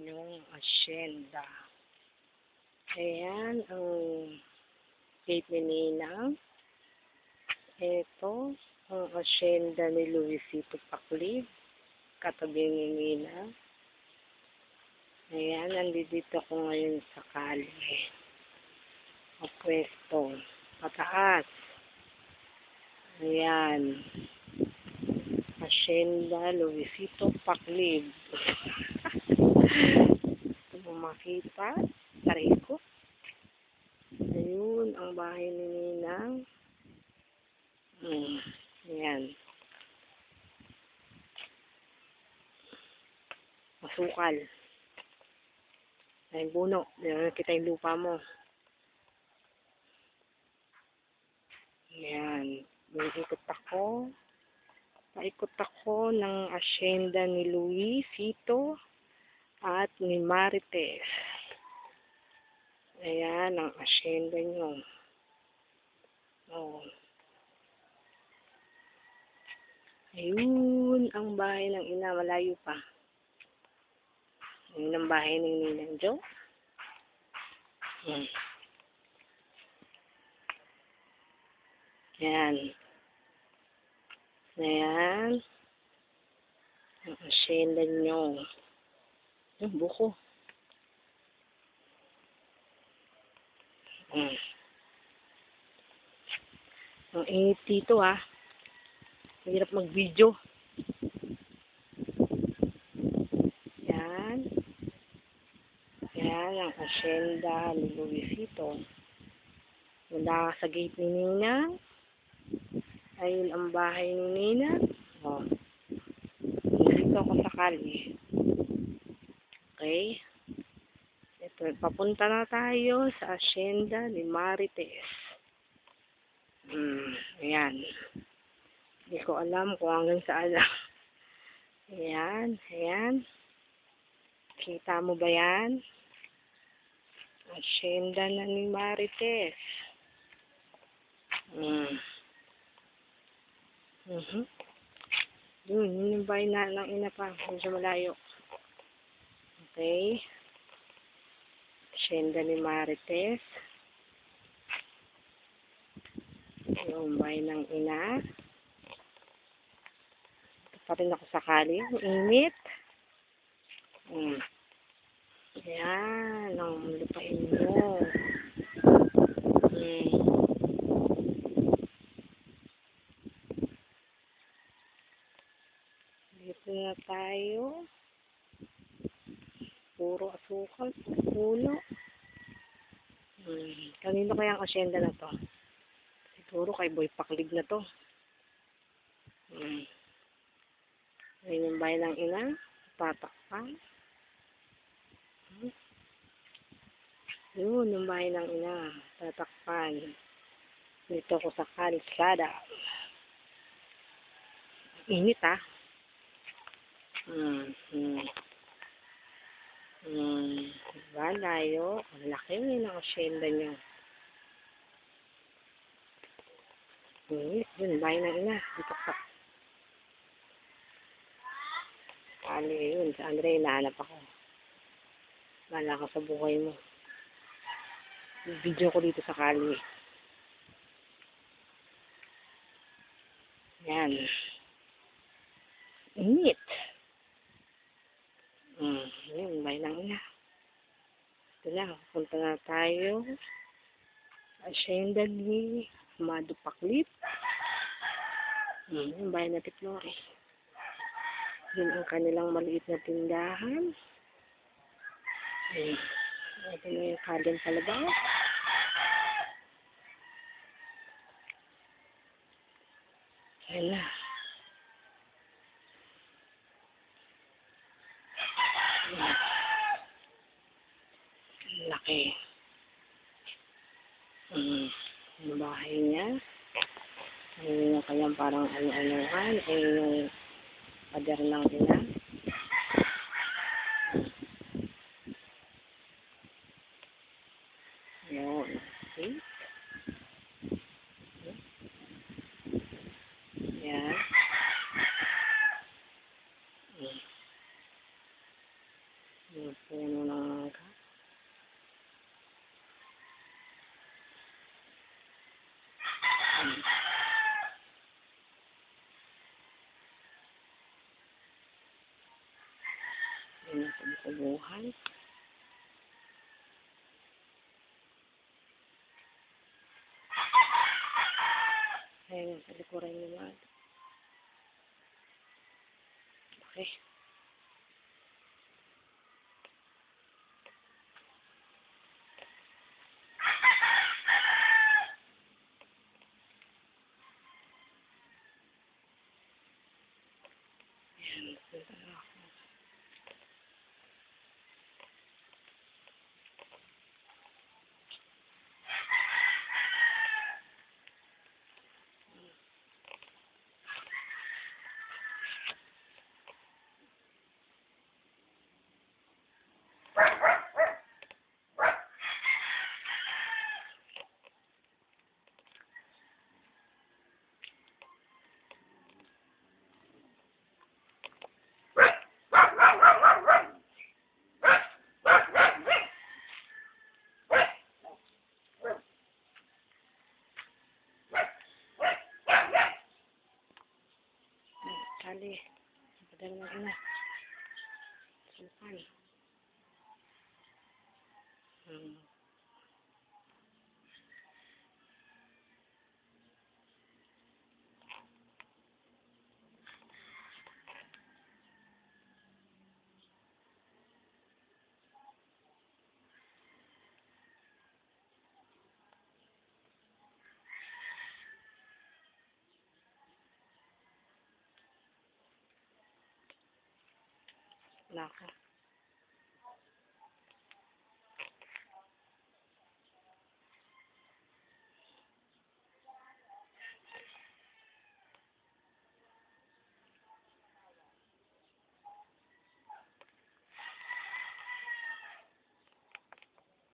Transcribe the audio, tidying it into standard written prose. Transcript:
Yung asyenda. Ayan ang gate ni Ninang. Ito ang asyenda ni Luisito Paclid. Katabi ni Ninang. Ayan, nandito ko ngayon sa kalye. O pwesto. Pataas. Ayan. Asyenda Luisito Paclid. Kung makita, taray ko. Ayun, ang bahay ni Ninang. Ayan. Masukal. Ay, buno. Diyan kita yung lupa mo. Ayan. Paikot ako ng asyenda ni Luisito at ni Marites. Ayan ang asyenda nyo. Oh. Ayun ang bahay ng ina. Malayo pa. Ayun ang bahay ng Ninang Jo. Ayan. Ayan. Ang asyenda nyo. Yung buko. Ang init dito ha. Mahirap mag-video. Yan. Yan ang asyenda ni Luisito. Mula sa gate ni Ninang. Ayun ang bahay ni Ninang. Oh. Dito ako sa kalye. Okay. Ito, papunta na tayo sa asyenda ni Marites. Ayan. Hindi ko alam kung hanggang saan lang. Ayan, ayan. Kita mo ba yan? Asyenda na ni Marites. Yun yung bahay na ng ina pa. Medyo malayo. Okay. Asyenda ni Marites. Yung bahay ng ina. Ito pa rin ako sakali. Init. Ayan. Ang lupain mo. Dito na tayo. Puro asukal. Puno. Kanino kaya ang asyenda na to? Siguro kay Boy Paclid na to. Ayun yung bahay ng ina. Tatakpan. Yun yung bahay ng ina. Tatakpan. Dito ko sa kalsada. Init ah. Diba, layo. Ang laki ng asyenda nyo. Yun, bahay ng ina. Dito sa kali yun. Sa Andre, nahanap ako. Wala ka sa buhay mo. Video ko dito sa kali. Yan. Init. Yun, bahay ng ina. Ito na, punta na tayo. Asyenda ni Amado Paclid. Yung bahay na Tiplores. Yun ang kanilang maliit na tindahan. Ito na yung kalyan palabas. Ayan na. Laki. Yung bahay niya. Ayun yung kanyang parang ano-anuhan. Ayun yung pader ng ina. Yun. Okay. Yan. Yung puno ng mangga. Ayan ang kubukubuhan. Ayan sa likuran naman. Okay. Ayan, punta na ako. Sali. Padala mo na. Sulpan. Naka.